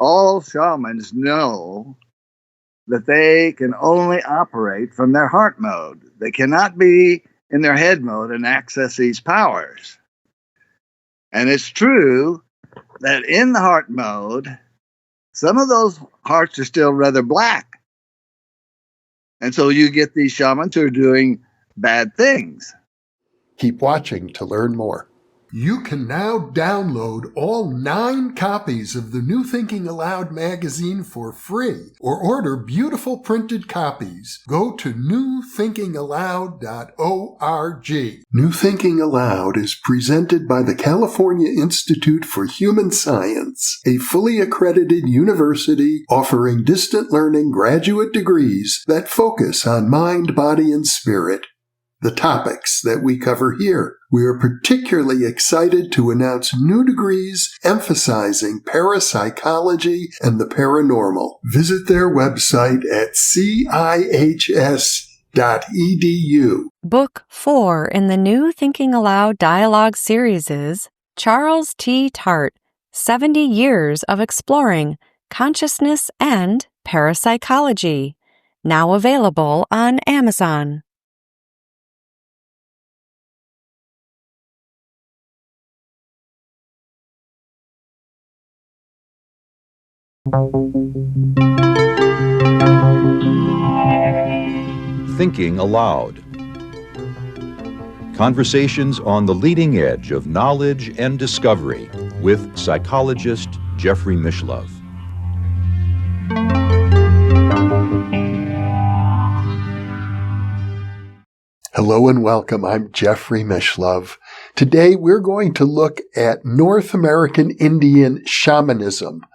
all shamans know that they can only operate from their heart mode. They cannot be in their head mode and access these powers. And it's true that in the heart mode, some of those hearts are still rather black. And so you get these shamans who are doing bad things. Keep watching to learn more. You can now download all 9 copies of the New Thinking Aloud magazine for free, or order beautiful printed copies. Go to newthinkingaloud.org. New Thinking Aloud is presented by the California Institute for Human Science, a fully accredited university offering distant learning graduate degrees that focus on mind, body, and spirit. The topics that we cover here. We are particularly excited to announce new degrees emphasizing parapsychology and the paranormal. Visit their website at cihs.edu. Book 4 in the New Thinking Aloud dialogue series is Charles T. Tart, 70 Years of Exploring Consciousness and Parapsychology, now available on Amazon. Thinking Aloud. Conversations on the leading edge of knowledge and discovery with psychologist Jeffrey Mishlove. Hello and welcome. I'm Jeffrey Mishlove. Today we're going to look at North American Indian shamanism.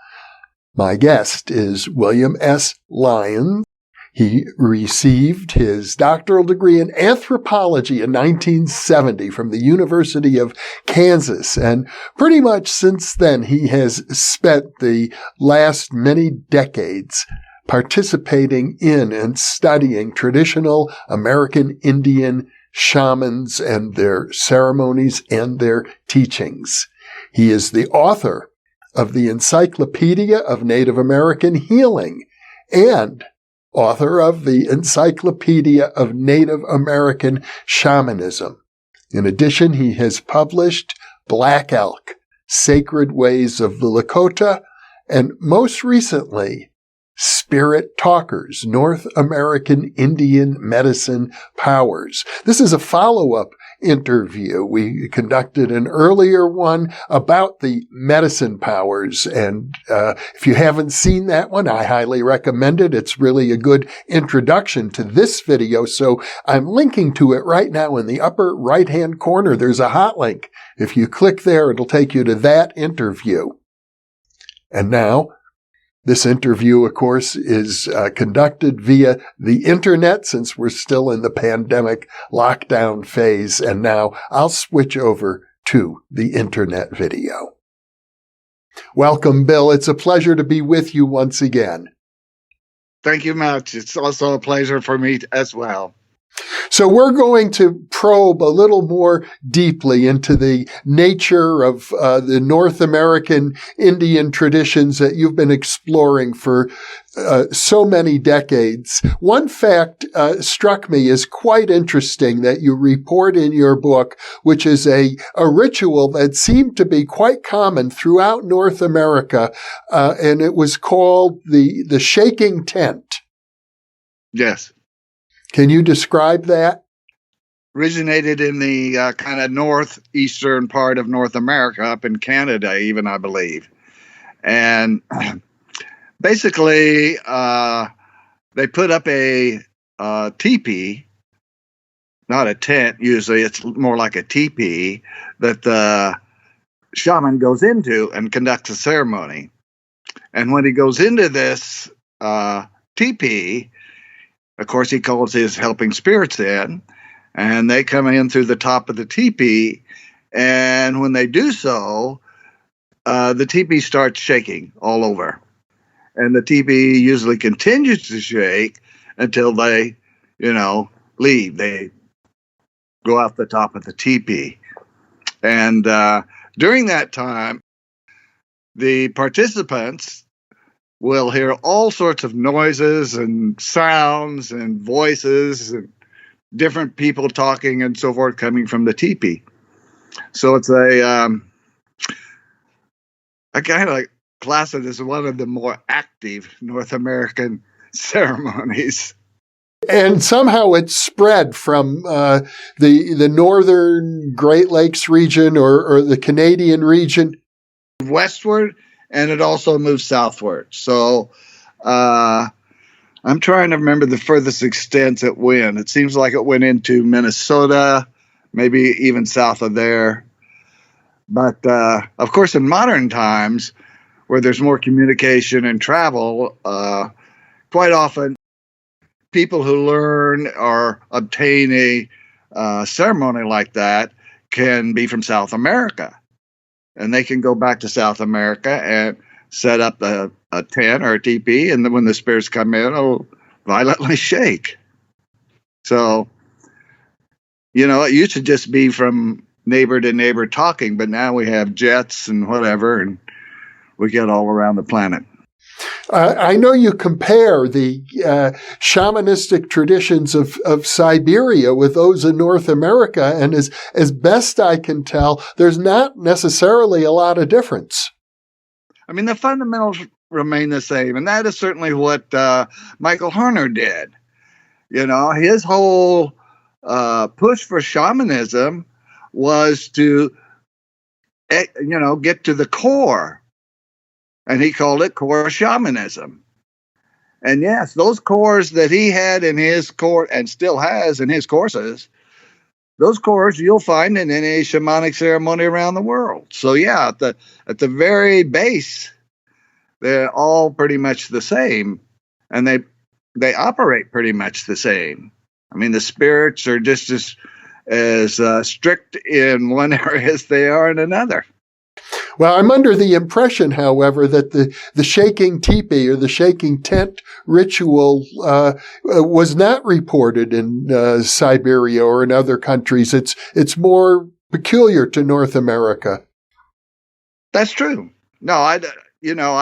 My guest is William S. Lyon. He received his doctoral degree in anthropology in 1970 from the University of Kansas. And pretty much since then, he has spent the last many decades participating in and studying traditional American Indian shamans and their ceremonies and their teachings. He is the author of the Encyclopedia of Native American Healing and author of the Encyclopedia of Native American Shamanism. In addition, he has published Black Elk, Sacred Ways of the Lakota, and most recently, Spirit Talkers, North American Indian Medicine Powers. This is a follow-up interview. We conducted an earlier one about the medicine powers, and if you haven't seen that one, I highly recommend it. It's really a good introduction to this video, so I'm linking to it right now in the upper right-hand corner. There's a hot link. If you click there, it'll take you to that interview. And now, this interview, of course, is conducted via the internet since we're still in the pandemic lockdown phase. And now I'll switch over to the internet video. Welcome, Bill. It's a pleasure to be with you once again. Thank you much. It's also a pleasure for me as well. So we're going to probe a little more deeply into the nature of the North American Indian traditions that you've been exploring for so many decades. One fact struck me as quite interesting that you report in your book, which is a ritual that seemed to be quite common throughout North America, and it was called the shaking tent. Yes. Can you describe that? Originated in the kind of northeastern part of North America, up in Canada even, I believe. And basically, they put up a teepee, not a tent usually, it's more like a teepee, that the shaman goes into and conducts a ceremony. And when he goes into this teepee, of course, he calls his helping spirits in, and they come in through the top of the teepee. And when they do so, the teepee starts shaking all over. And the teepee usually continues to shake until they, leave. They go out the top of the teepee. And during that time, the participants will hear all sorts of noises and sounds and voices and different people talking and so forth coming from the teepee. So it's I kind of like class it as one of the more active North American ceremonies. And somehow it's spread from the northern Great Lakes region or the Canadian region westward, and it also moves southward. So I'm trying to remember the furthest extent it went. It seems like it went into Minnesota, maybe even south of there. But of course, in modern times, where there's more communication and travel, quite often people who learn or obtain a ceremony like that can be from South America. And they can go back to South America and set up a tent or a teepee, and then when the spirits come in, it'll violently shake. So, it used to just be from neighbor to neighbor talking, but now we have jets and whatever, and we get all around the planet. I know you compare the shamanistic traditions of Siberia with those in North America, and as best I can tell, there's not necessarily a lot of difference. I mean, the fundamentals remain the same, and that is certainly what Michael Harner did. His whole push for shamanism was to, get to the core. And he called it core shamanism. And yes, those cores that he had in his course and still has in his courses, those cores you'll find in any shamanic ceremony around the world. So yeah, at the very base, they're all pretty much the same, and they operate pretty much the same. I mean, the spirits are just as strict in one area as they are in another. Well, I'm under the impression, however, that the shaking teepee or the shaking tent ritual was not reported in Siberia or in other countries. It's more peculiar to North America. That's true. No, I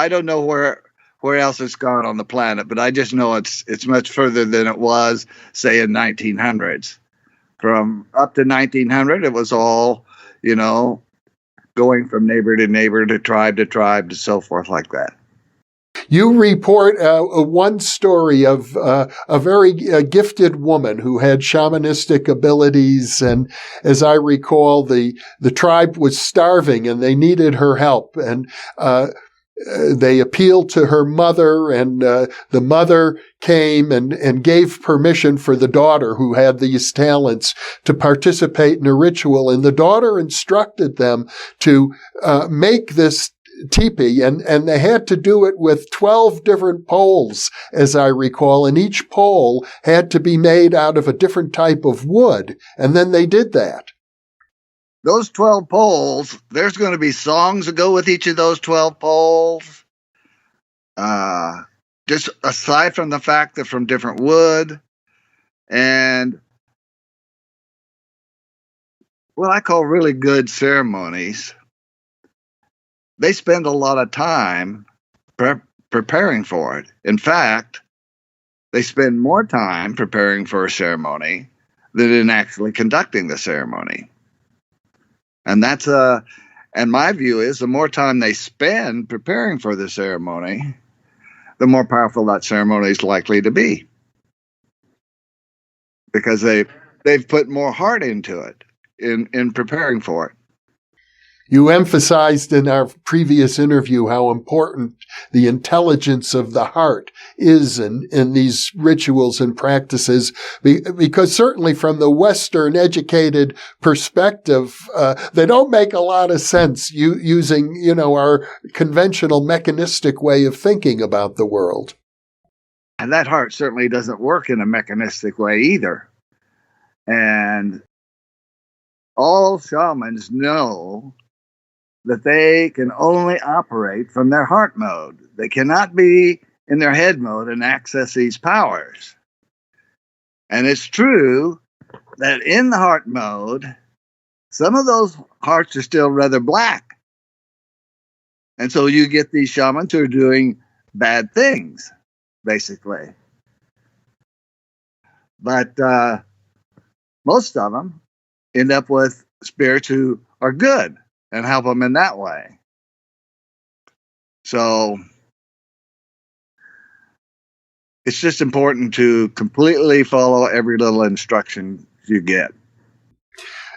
don't know where else it's gone on the planet, but I just know it's much further than it was, say, in 1900s. From up to 1900, it was all, going from neighbor to tribe to so forth like that. You report one story of a very gifted woman who had shamanistic abilities, and as I recall, the tribe was starving and they needed her help, and they appealed to her mother, and the mother came and gave permission for the daughter who had these talents to participate in a ritual. And the daughter instructed them to make this teepee, and they had to do it with 12 different poles, as I recall, and each pole had to be made out of a different type of wood. And then they did that. Those 12 poles, there's going to be songs that go with each of those 12 poles. Just aside from the fact that from different wood, and what I call really good ceremonies, they spend a lot of time preparing for it. In fact, they spend more time preparing for a ceremony than in actually conducting the ceremony. And and my view is the more time they spend preparing for the ceremony, the more powerful that ceremony is likely to be. Because they've put more heart into it in preparing for it. You emphasized in our previous interview how important the intelligence of the heart is in these rituals and practices, because certainly from the Western educated perspective, they don't make a lot of sense using, our conventional mechanistic way of thinking about the world. And that heart certainly doesn't work in a mechanistic way either. And all shamans know that they can only operate from their heart mode. They cannot be in their head mode and access these powers. And it's true that in the heart mode, some of those hearts are still rather black. And so you get these shamans who are doing bad things, basically. But most of them end up with spirits who are good and help them in that way. So it's just important to completely follow every little instruction you get.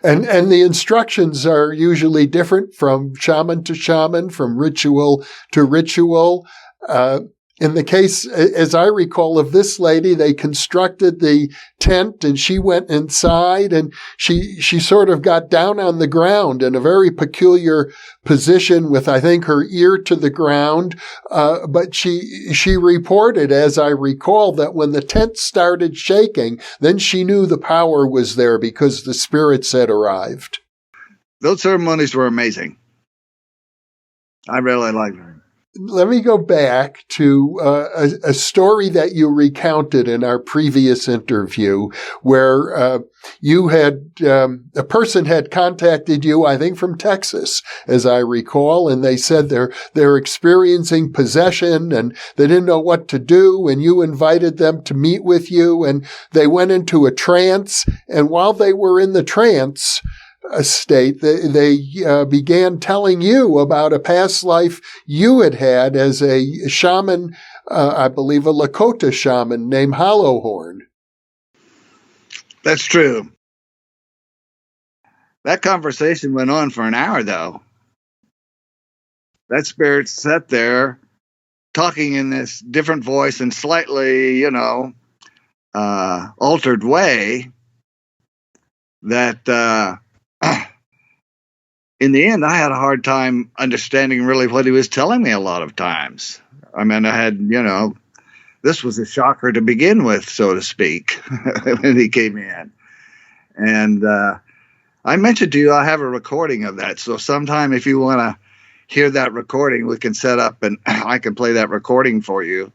And the instructions are usually different from shaman to shaman, from ritual to ritual. In the case, as I recall, of this lady, they constructed the tent and she went inside and she sort of got down on the ground in a very peculiar position with, I think, her ear to the ground. But she reported, as I recall, that when the tent started shaking, then she knew the power was there because the spirits had arrived. Those ceremonies were amazing. I really liked them. Let me go back to a story that you recounted in our previous interview where you had a person had contacted you, I think from Texas, as I recall, and they said they're experiencing possession and they didn't know what to do, and you invited them to meet with you, and they went into a trance, and while they were in the trance state, they began telling you about a past life you had as a shaman, I believe a Lakota shaman named Hollowhorn. That's true. That conversation went on for an hour, though. That spirit sat there talking in this different voice and slightly, altered way that in the end, I had a hard time understanding really what he was telling me a lot of times. I mean, I had, this was a shocker to begin with, so to speak, when he came in. And I mentioned to you, I have a recording of that. So sometime if you want to hear that recording, we can set up and I can play that recording for you.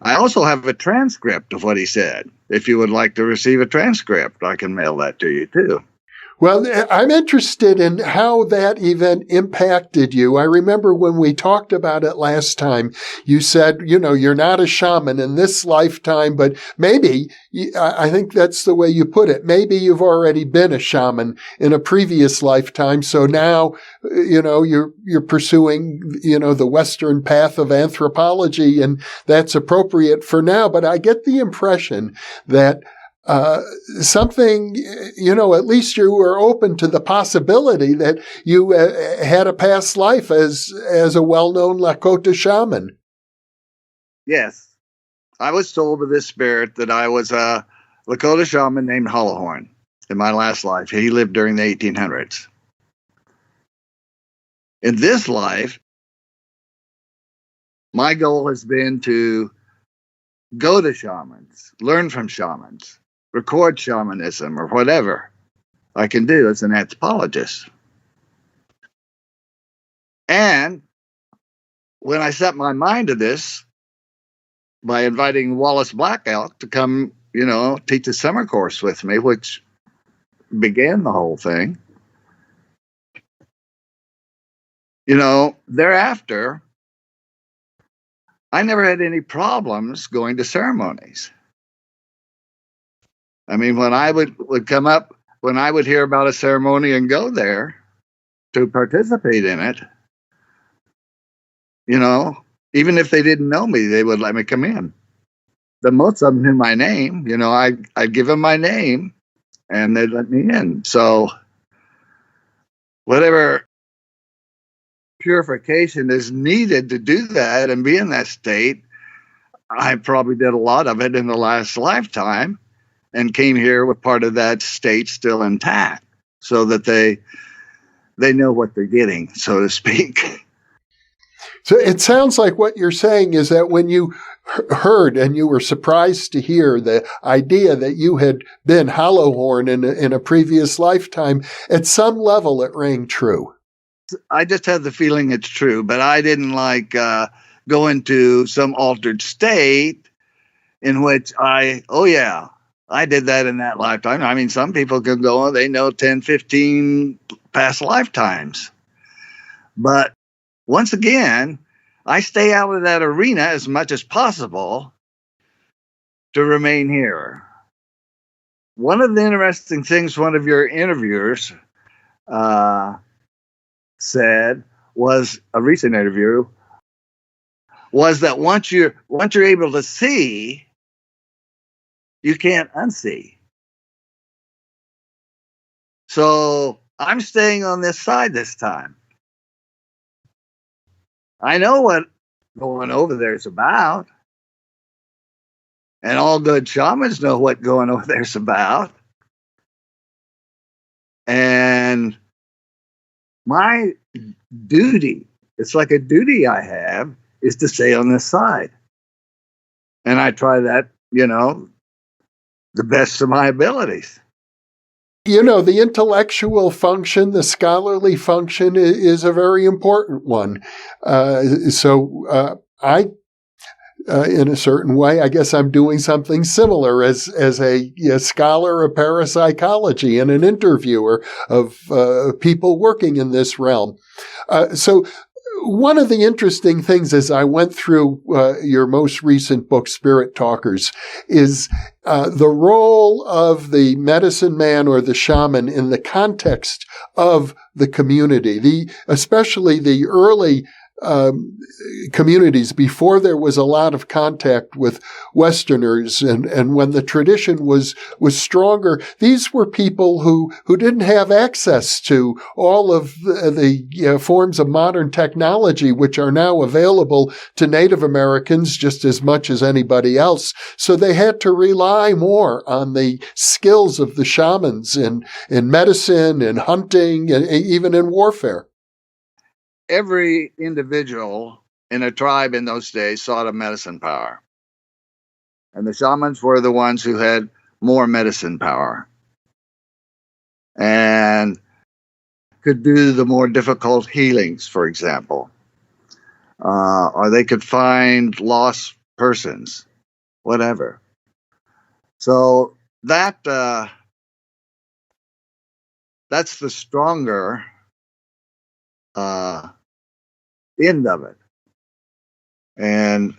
I also have a transcript of what he said. If you would like to receive a transcript, I can mail that to you too. Well, I'm interested in how that event impacted you. I remember when we talked about it last time, you said, you're not a shaman in this lifetime, but maybe, I think that's the way you put it, maybe you've already been a shaman in a previous lifetime. So now, you're pursuing, the Western path of anthropology, and that's appropriate for now. But I get the impression that something, at least you were open to the possibility that you had a past life as a well-known Lakota shaman. Yes. I was told by this spirit that I was a Lakota shaman named Hollowhorn in my last life. He lived during the 1800s. In this life, my goal has been to go to shamans, learn from shamans, record shamanism or whatever I can do as an anthropologist. And when I set my mind to this by inviting Wallace Black Elk to come, teach a summer course with me, which began the whole thing, thereafter, I never had any problems going to ceremonies. I mean, when I would come up, when I would hear about a ceremony and go there to participate in it, even if they didn't know me, they would let me come in. The most of them knew my name. I'd give them my name and they'd let me in. So whatever purification is needed to do that and be in that state, I probably did a lot of it in the last lifetime. And came here with part of that state still intact so that they know what they're getting, so to speak. So it sounds like what you're saying is that when you heard and you were surprised to hear the idea that you had been Hollowhorn in a previous lifetime, at some level it rang true. I just had the feeling it's true, but I didn't go into some altered state in which I did that in that lifetime. I mean, some people can go, they know 10, 15 past lifetimes. But once again, I stay out of that arena as much as possible to remain here. One of the interesting things one of your interviewers said was a recent interview was that once you're able to see, you can't unsee. So I'm staying on this side this time. I know what going over there is about. And all good shamans know what going over there is about. And my duty, it's like a duty I have, is to stay on this side. And I try that, the best of my abilities. The intellectual function, the scholarly function is a very important one. So I, in a certain way, I guess I'm doing something similar as a scholar of parapsychology and an interviewer of people working in this realm. So one of the interesting things as I went through your most recent book, Spirit Talkers, is the role of the medicine man or the shaman in the context of the community, especially the early communities before there was a lot of contact with Westerners, and when the tradition was stronger. These were people who didn't have access to all of the forms of modern technology which are now available to Native Americans just as much as anybody else. So they had to rely more on the skills of the shamans in medicine, in hunting, and even in warfare. Every individual in a tribe in those days sought a medicine power. And the shamans were the ones who had more medicine power and could do the more difficult healings, for example. Or they could find lost persons, whatever. So that's the stronger end of it. And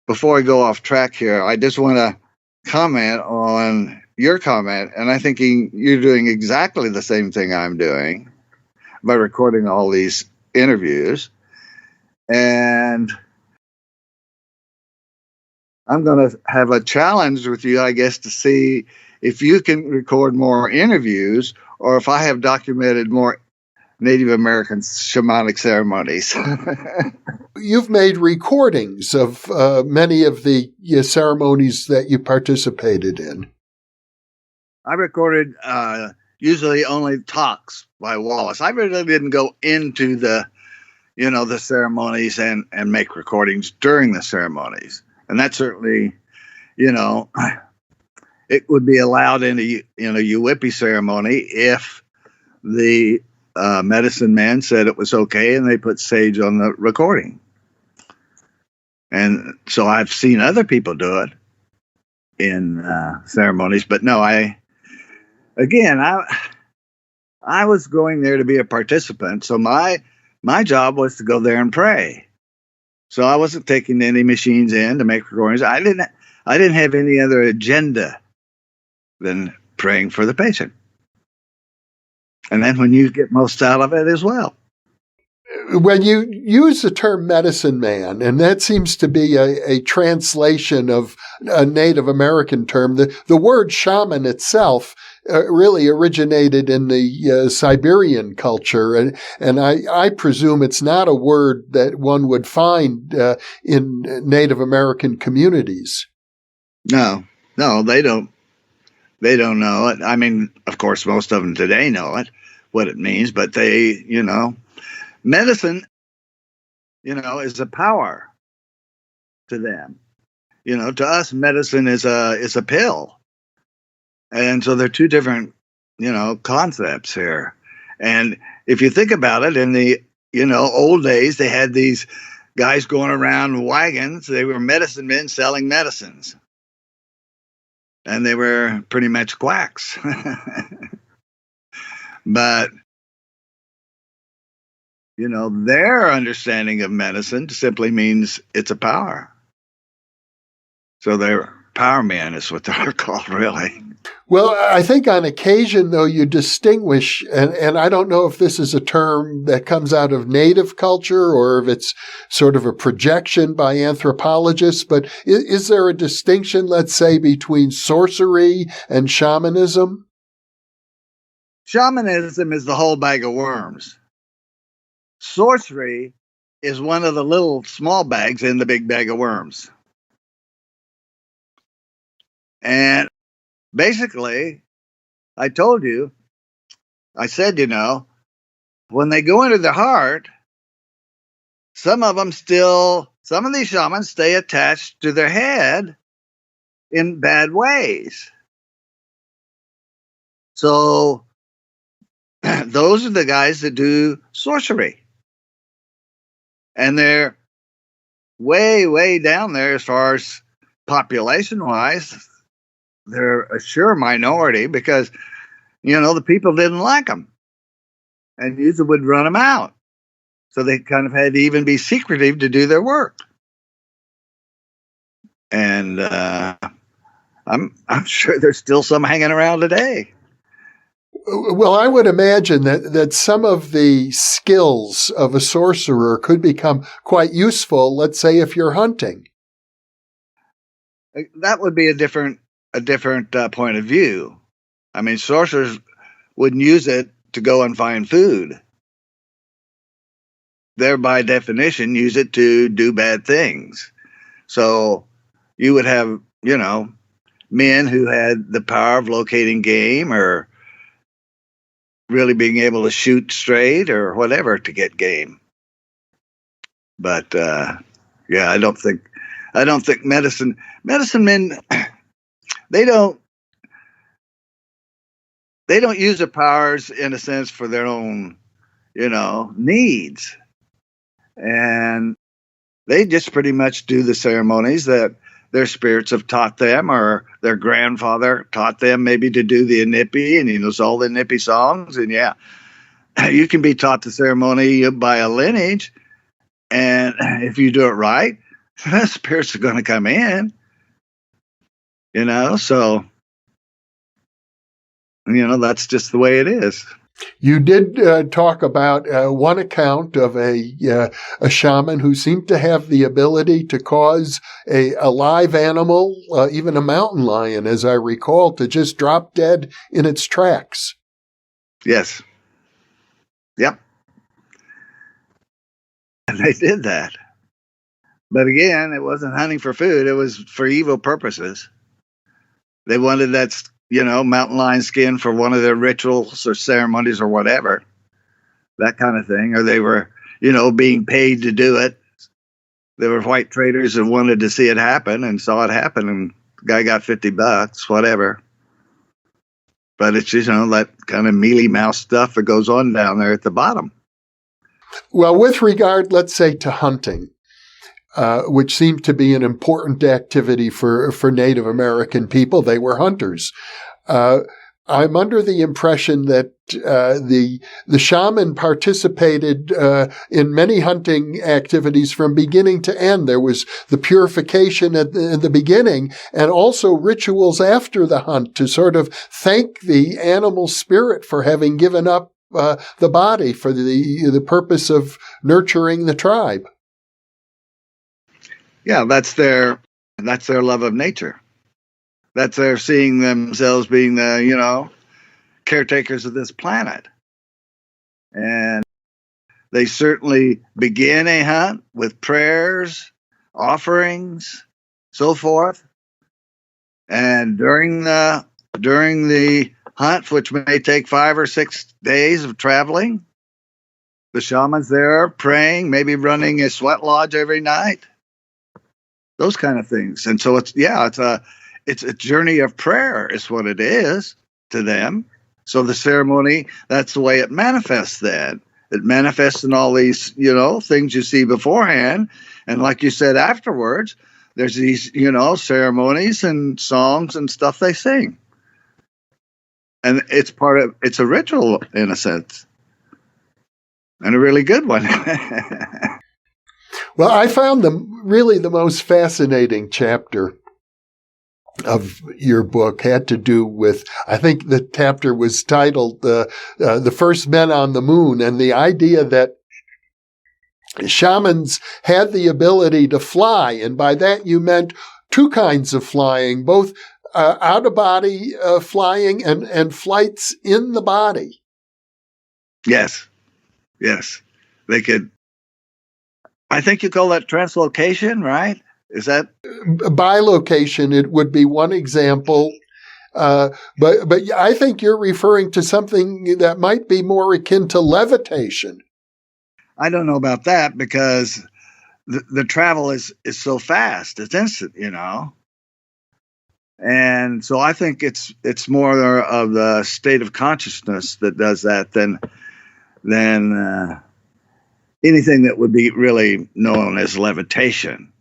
before I go off track here, I just want to comment on your comment, and I'm thinking you're doing exactly the same thing I'm doing by recording all these interviews. And I'm going to have a challenge with you, I guess, to see if you can record more interviews or if I have documented more Native American shamanic ceremonies. You've made recordings of many of the ceremonies that you participated in. I recorded usually only talks by Wallace. I really didn't go into the ceremonies and make recordings during the ceremonies. And that certainly, it would be allowed in a Uwippi ceremony if the medicine man said it was okay and they put sage on the recording. And so I've seen other people do it in ceremonies, but no, I was going there to be a participant. So my job was to go there and pray. So I wasn't taking any machines in to make recordings. I didn't have any other agenda than praying for the patient. And then when you get most out of it as well. When you use the term medicine man, and that seems to be a translation of a Native American term, the word shaman itself really originated in the Siberian culture. And I presume it's not a word that one would find in Native American communities. No, they don't. They don't know it. I mean, of course, most of them today know it, what it means, but they, medicine, is a power to them. To us, medicine is a pill. And so they're two different, concepts here. And if you think about it, in the, old days, they had these guys going around wagons. They were medicine men selling medicines. And they were pretty much quacks. But their understanding of medicine simply means it's a power. So they're power men is what they're called, really. Well, I think on occasion, though, you distinguish, and I don't know if this is a term that comes out of native culture or if it's sort of a projection by anthropologists, but is there a distinction, let's say, between sorcery and shamanism? Shamanism is the whole bag of worms. Sorcery is one of the little small bags in the big bag of worms. And basically, I said, when they go into the heart, some of these shamans stay attached to their head in bad ways. So those are the guys that do sorcery. And they're way, way down there as far as population-wise. They're a sure minority because, the people didn't like them. And usually would run them out. So they kind of had to even be secretive to do their work. And I'm sure there's still some hanging around today. Well, I would imagine that some of the skills of a sorcerer could become quite useful, let's say, if you're hunting. That would be a different point of view. I mean, sorcerers wouldn't use it to go and find food. They're, by definition, use it to do bad things. So you would have, men who had the power of locating game or really being able to shoot straight or whatever to get game. But I don't think medicine men, they don't use their powers in a sense for their own, needs. And they just pretty much do the ceremonies that their spirits have taught them, or their grandfather taught them maybe to do the Inipi, and he knows all the Inipi songs. And you can be taught the ceremony by a lineage, and if you do it right, the spirits are going to come in. So that's just the way it is. You did talk about one account of a shaman who seemed to have the ability to cause a live animal, even a mountain lion, as I recall, to just drop dead in its tracks. Yes. Yep. And they did that. But again, it wasn't hunting for food. It was for evil purposes. They wanted that mountain lion skin for one of their rituals or ceremonies or whatever, that kind of thing. Or they were, being paid to do it. There were white traders that wanted to see it happen and saw it happen, and the guy got $50, whatever. But it's just, that kind of mealy mouse stuff that goes on down there at the bottom. Well, with regard, let's say, to hunting, which seemed to be an important activity for Native American people. They were hunters. I'm under the impression that the shaman participated in many hunting activities from beginning to end. There was the purification in the beginning, and also rituals after the hunt to sort of thank the animal spirit for having given up the body for the purpose of nurturing the tribe. Yeah, that's their love of nature. That's their seeing themselves being the, caretakers of this planet. And they certainly begin a hunt with prayers, offerings, so forth. And during the hunt, which may take 5 or 6 days of traveling, the shaman's there praying, maybe running a sweat lodge every night. Those kind of things. And so it's a journey of prayer is what it is to them. So the ceremony, that's the way it manifests then. It manifests in all these, things you see beforehand. And like you said, afterwards, there's these, ceremonies and songs and stuff they sing. And it's a ritual in a sense. and a really good one. Well, I found really the most fascinating chapter of your book had to do with, I think the chapter was titled The First Men on the Moon, and the idea that shamans had the ability to fly, and by that you meant two kinds of flying, both out-of-body flying and flights in the body. Yes. They could, I think you call that translocation, right? Is that? Bilocation, it would be one example. But I think you're referring to something that might be more akin to levitation. I don't know about that because the travel is so fast. It's instant, And so I think it's more of the state of consciousness that does that than anything that would be really known as levitation.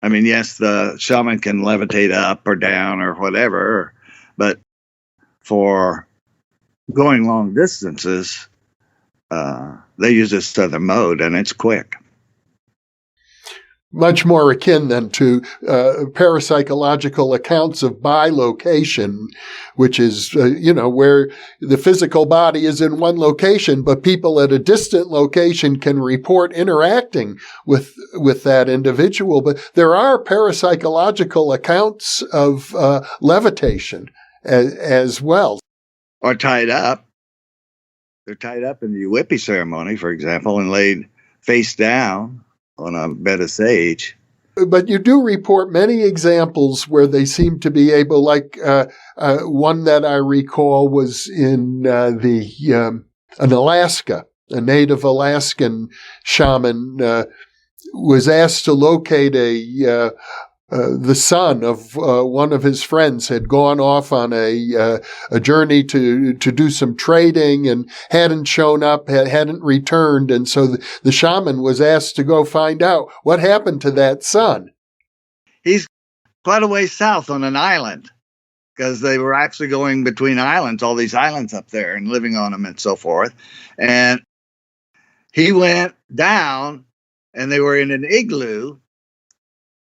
I mean, yes, the shaman can levitate up or down or whatever, but for going long distances, they use this other mode, and it's quick. Much more akin than to parapsychological accounts of bilocation, which is, where the physical body is in one location, but people at a distant location can report interacting with that individual. But there are parapsychological accounts of levitation as well. Or tied up. They're tied up in the Whippy ceremony, for example, and laid face down on a bed of sage. But you do report many examples where they seem to be able, like one that I recall was in Alaska. A native Alaskan shaman was asked to locate the son of one of his friends had gone off on a journey to do some trading and hadn't shown up, hadn't returned. And so the shaman was asked to go find out what happened to that son. He's quite a way south on an island because they were actually going between islands, all these islands up there, and living on them and so forth. And he went down and they were in an igloo.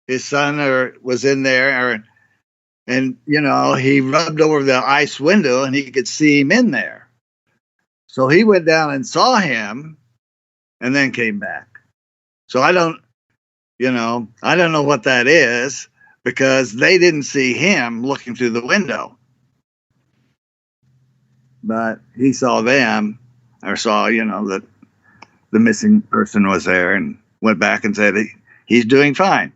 His son was in there, and he rubbed over the ice window, and he could see him in there. So he went down and saw him, and then came back. So I don't know what that is because they didn't see him looking through the window, but he saw them, or saw that the missing person was there, and went back and said he's doing fine.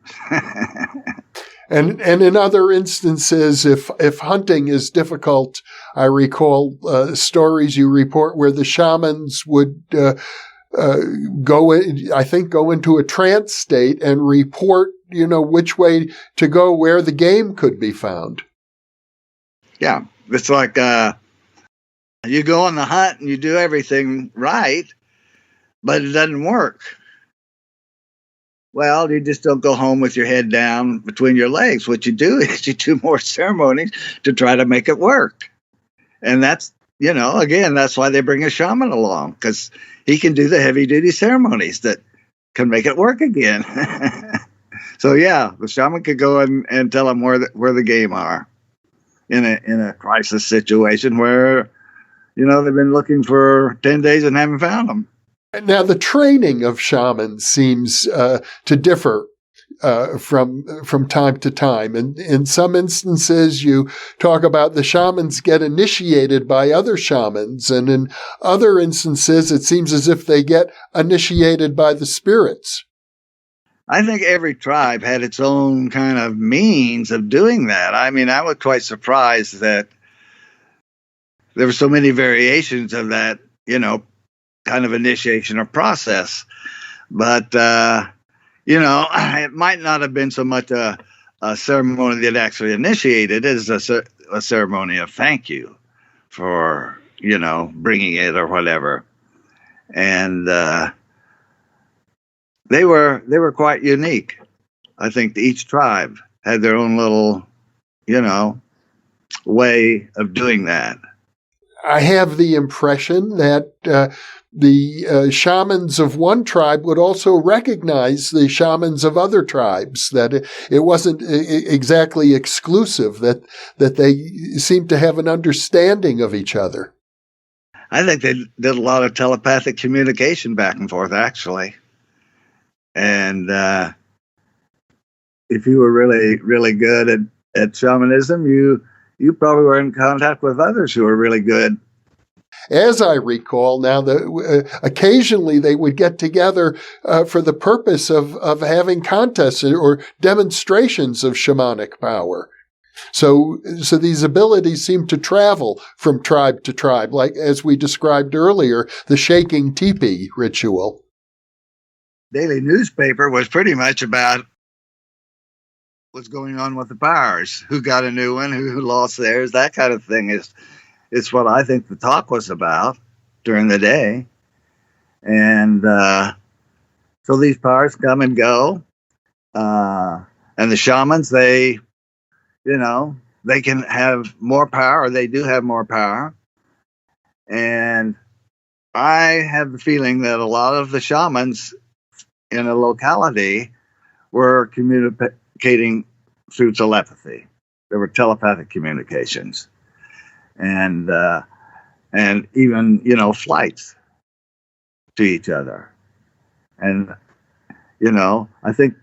And in other instances, if hunting is difficult, I recall stories you report where the shamans would go into a trance state and report, which way to go, where the game could be found. Yeah, it's like you go on the hunt and you do everything right, but it doesn't work. Well, you just don't go home with your head down between your legs. What you do is you do more ceremonies to try to make it work. And that's, again, that's why they bring a shaman along, because he can do the heavy-duty ceremonies that can make it work again. So, yeah, the shaman could go and tell them where the game are in a crisis situation where, they've been looking for 10 days and haven't found them. Now, the training of shamans seems to differ from time to time. And in some instances, you talk about the shamans get initiated by other shamans. And in other instances, it seems as if they get initiated by the spirits. I think every tribe had its own kind of means of doing that. I mean, I was quite surprised that there were so many variations of that, kind of initiation or process. But, it might not have been so much a ceremony that actually initiated as a ceremony of thank you for, bringing it or whatever. And they were quite unique. I think each tribe had their own little, way of doing that. I have the impression that the shamans of one tribe would also recognize the shamans of other tribes, that it wasn't exactly exclusive, that they seemed to have an understanding of each other. I think they did a lot of telepathic communication back and forth, actually. And if you were really, really good at shamanism, you probably were in contact with others who were really good. As I recall now, occasionally they would get together for the purpose of having contests or demonstrations of shamanic power. So these abilities seem to travel from tribe to tribe, like as we described earlier, the shaking teepee ritual. Daily newspaper was pretty much about what's going on with the powers, who got a new one, who lost theirs, that kind of thing is what I think the talk was about during the day. And so these powers come and go. And the shamans, they can have more power, or they do have more power. And I have the feeling that a lot of the shamans in a locality were communicating through telepathy. There were telepathic communications. And even, flights to each other. And, I think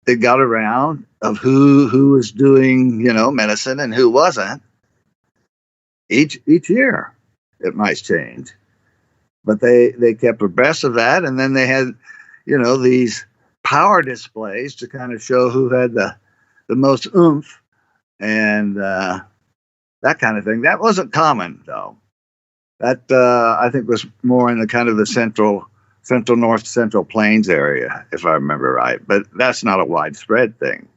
they got around of who was doing, medicine and who wasn't. Each year it might change. But they kept abreast of that, and then they had, these power displays to kind of show who had the most oomph and that kind of thing. That wasn't common, though. That I think was more in the kind of the central north central plains area, if I remember right. But that's not a widespread thing.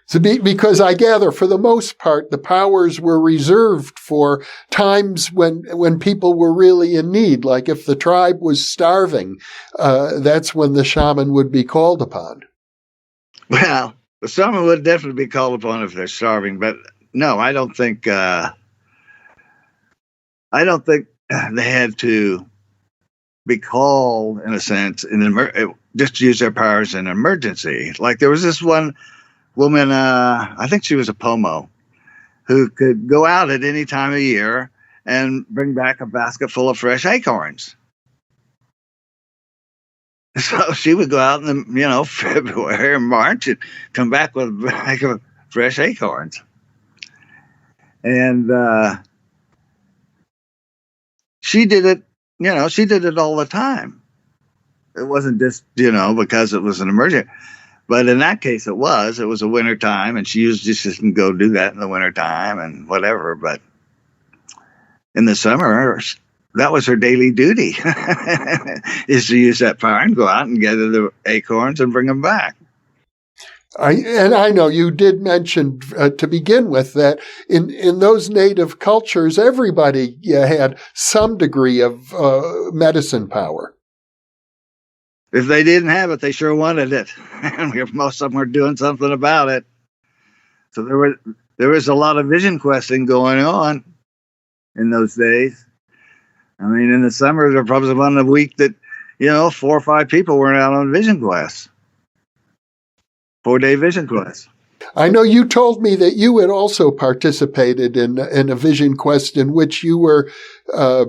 So because I gather, for the most part, the powers were reserved for times when people were really in need. Like if the tribe was starving, that's when the shaman would be called upon. Well, the shaman would definitely be called upon if they're starving. But no, I don't think they had to be called, in a sense, just to use their powers in an emergency. Like there was this one woman, I think she was a Pomo, who could go out at any time of year and bring back a basket full of fresh acorns. So she would go out in February or March and come back with a bag of fresh acorns. And she did it, she did it all the time. It wasn't just, because it was an emergency. But in that case, it was a winter time, and she just can go do that in the winter time and whatever. But in the summer, that was her daily duty, is to use that power and go out and gather the acorns and bring them back. I know you did mention to begin with that in those native cultures, everybody had some degree of medicine power. If they didn't have it, they sure wanted it, and most of them were doing something about it. So there was a lot of vision questing going on in those days. I mean, in the summer, there probably was one week that 4 or 5 people were out on vision quests, 4-day vision quests. I know you told me that you had also participated in a vision quest in which you were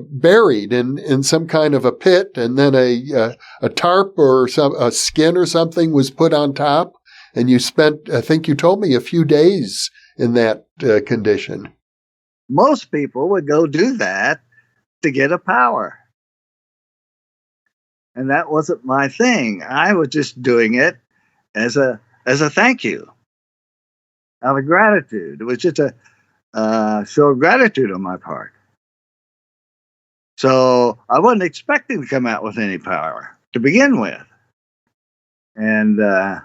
buried in some kind of a pit, and then a tarp or a skin or something was put on top, and you spent, I think you told me, a few days in that condition. Most people would go do that to get a power. And that wasn't my thing. I was just doing it as a thank you, out of gratitude. It was just a show of gratitude on my part. So I wasn't expecting to come out with any power to begin with. And what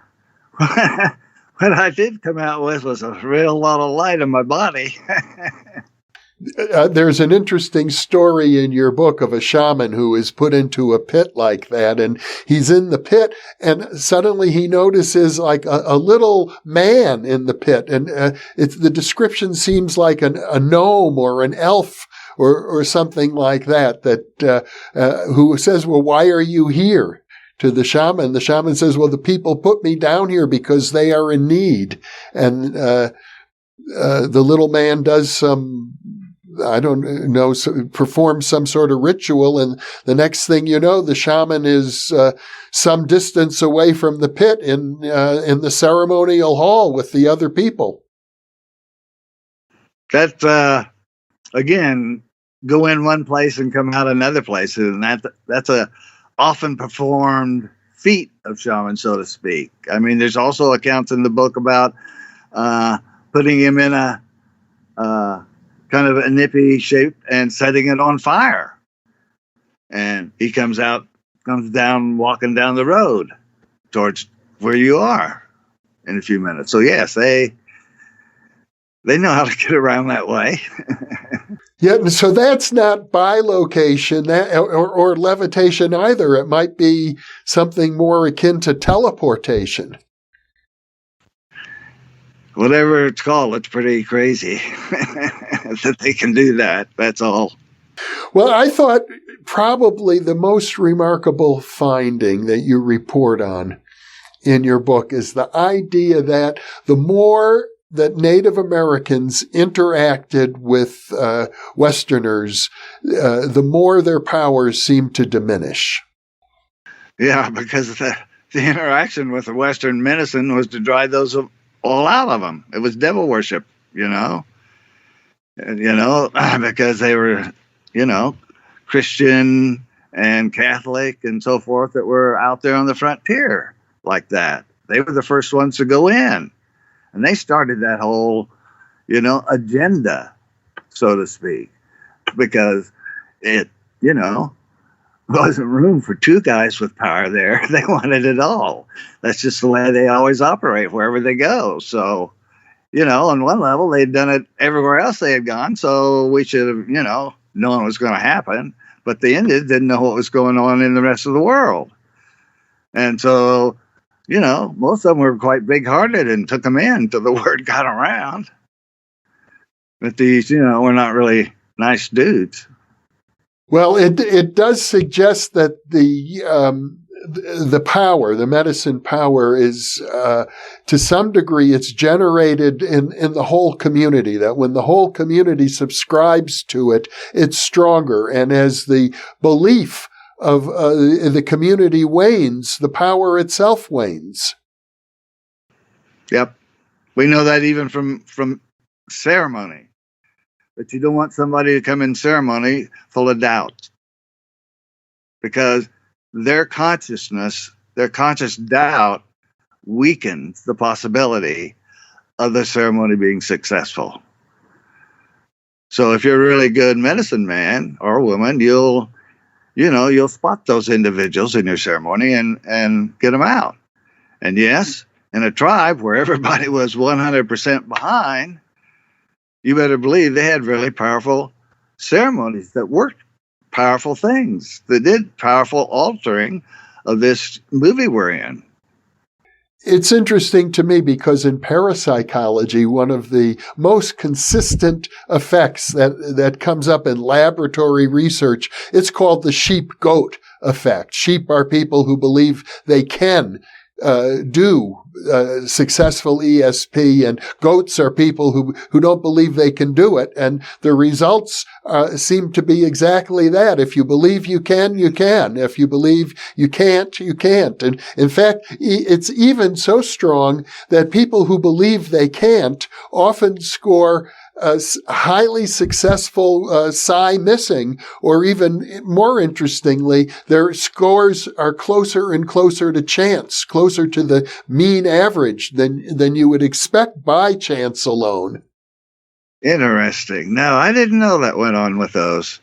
I did come out with was a real lot of light in my body. There's an interesting story in your book of a shaman who is put into a pit like that, and he's in the pit, and suddenly he notices like a little man in the pit, and the description seems like a gnome or an elf or something like that, who says, well, why are you here? To the shaman. The shaman says, well, the people put me down here because they are in need. And the little man does some, I don't know, performs some sort of ritual. And the next thing you know, the shaman is some distance away from the pit in the ceremonial hall with the other people. That's, again, go in one place and come out another place. And that's a often performed feat of shaman, so to speak. I mean, there's also accounts in the book about putting him in a kind of a nippy shape and setting it on fire. And he comes down, walking down the road towards where you are in a few minutes. So yes, they know how to get around that way. Yeah, so that's not bilocation or levitation either. It might be something more akin to teleportation. Whatever it's called, it's pretty crazy that they can do that. That's all. Well, I thought probably the most remarkable finding that you report on in your book is the idea that the more that Native Americans interacted with Westerners, the more their powers seemed to diminish. Yeah, because the interaction with the Western medicine was to drive those all out of them. It was devil worship, because they were, Christian and Catholic and so forth that were out there on the frontier like that. They were the first ones to go in. And they started that whole, agenda, so to speak, because it, wasn't room for two guys with power there. They wanted it all. That's just the way they always operate wherever they go. So, on one level, they'd done it everywhere else they had gone. So we should have, known what was going to happen. But the Indians didn't know what was going on in the rest of the world. And so, most of them were quite big-hearted and took them in till the word got around. But these, were not really nice dudes. Well, it does suggest that the power, the medicine power, is to some degree it's generated in the whole community. That when the whole community subscribes to it, it's stronger. And as the belief of the community wanes, the power itself wanes. Yep. We know that even from ceremony. But you don't want somebody to come in ceremony full of doubt. Because their conscious doubt weakens the possibility of the ceremony being successful. So if you're a really good medicine man or woman, you'll spot those individuals in your ceremony and get them out. And yes, in a tribe where everybody was 100% behind, you better believe they had really powerful ceremonies that worked powerful things, that did powerful altering of this movie we're in. It's interesting to me because in parapsychology, one of the most consistent effects that comes up in laboratory research, it's called the sheep-goat effect. Sheep are people who believe they can do successful ESP, and goats are people who don't believe they can do it. And the results seem to be exactly that. If you believe you can, you can. If you believe you can't, you can't. And in fact, it's even so strong that people who believe they can't often score highly successful Psi missing, or even more interestingly, their scores are closer and closer to chance, closer to the mean average than you would expect by chance alone. Interesting. No, I didn't know that went on with those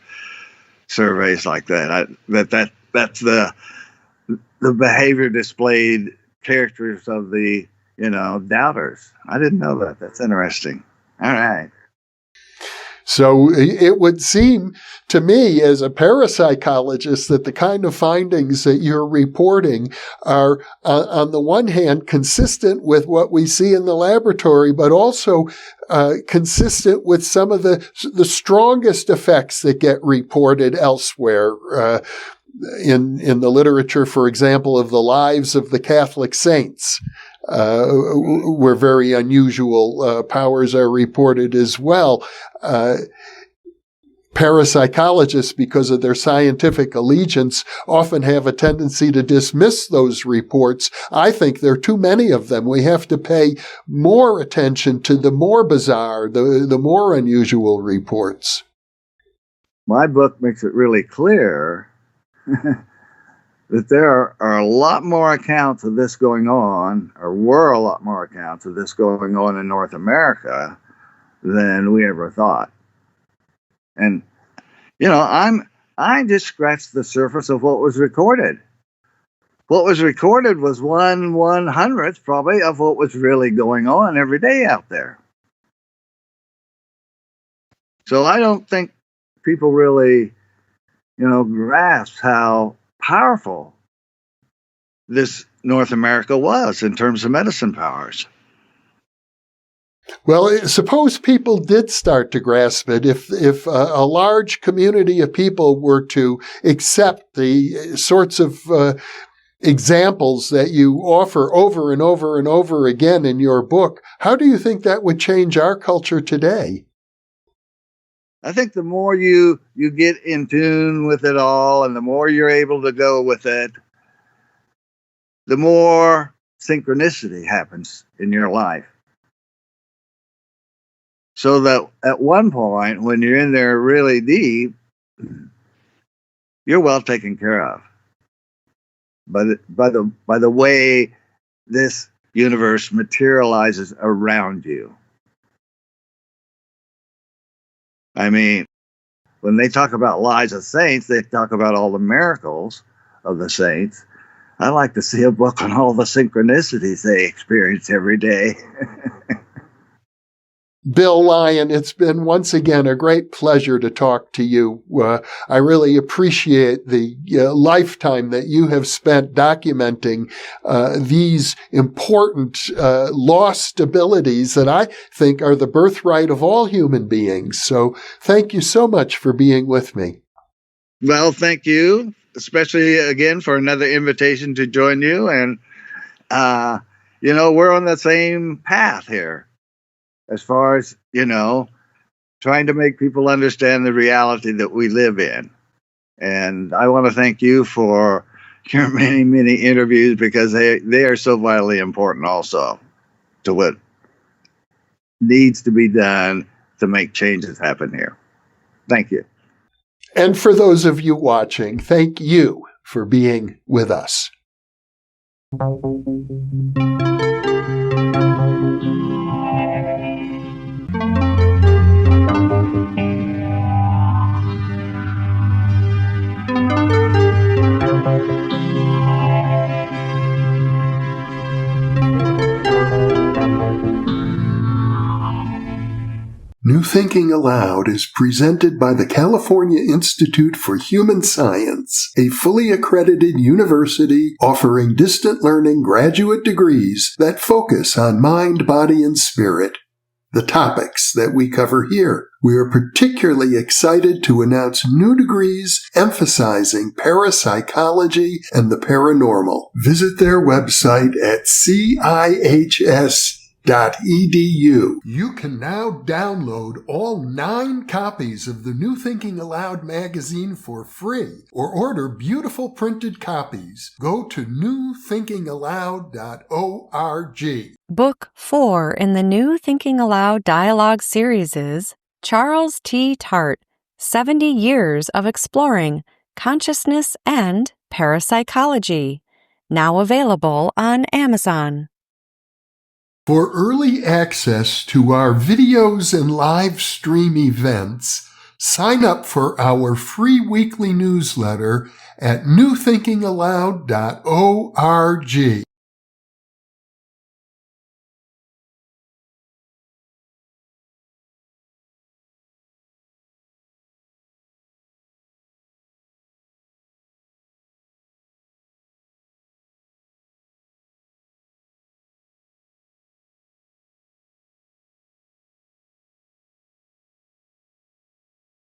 surveys like that. That's the behavior displayed characters of the doubters. I didn't know that. That's interesting. All right. So it would seem to me as a parapsychologist that the kind of findings that you're reporting are, on the one hand, consistent with what we see in the laboratory, but also consistent with some of the strongest effects that get reported elsewhere. In the literature, for example, of the lives of the Catholic saints, where very unusual powers are reported as well. Parapsychologists, because of their scientific allegiance, often have a tendency to dismiss those reports. I think there are too many of them. We have to pay more attention to the more bizarre, the more unusual reports. My book makes it really clear that there are a lot more accounts of this going on, or were a lot more accounts of this going on in North America than we ever thought. And, I just scratched the surface of what was recorded. What was recorded was 1/100th probably of what was really going on every day out there. So I don't think people really, grasp how powerful this North America was in terms of medicine powers. Well, suppose people did start to grasp it. If a large community of people were to accept the sorts of examples that you offer over and over and over again in your book, how do you think that would change our culture today? I think the more you get in tune with it all, and the more you're able to go with it, the more synchronicity happens in your life. So that at one point, when you're in there really deep, you're well taken care of by the way this universe materializes around you. I mean, when they talk about lives of saints, they talk about all the miracles of the saints. I like to see a book on all the synchronicities they experience every day. Bill Lyon, it's been once again a great pleasure to talk to you. I really appreciate the lifetime that you have spent documenting these important lost abilities that I think are the birthright of all human beings. So thank you so much for being with me. Well, thank you, especially again for another invitation to join you. And, we're on the same path here. As far as, trying to make people understand the reality that we live in. And I want to thank you for your many, many interviews, because they are so vitally important also to what needs to be done to make changes happen here. Thank you. And for those of you watching, thank you for being with us. New Thinking Aloud is presented by the California Institute for Human Science, a fully accredited university offering distant learning graduate degrees that focus on mind, body, and spirit. The topics that we cover here. We are particularly excited to announce new degrees emphasizing parapsychology and the paranormal. Visit their website at CIHS.edu. You can now download all 9 copies of the New Thinking Aloud magazine for free, or order beautiful printed copies. Go to newthinkingaloud.org. Book 4 in the New Thinking Aloud dialogue series is Charles T. Tart, 70 Years of Exploring Consciousness and Parapsychology, now available on Amazon. For early access to our videos and live stream events, sign up for our free weekly newsletter at newthinkingaloud.org.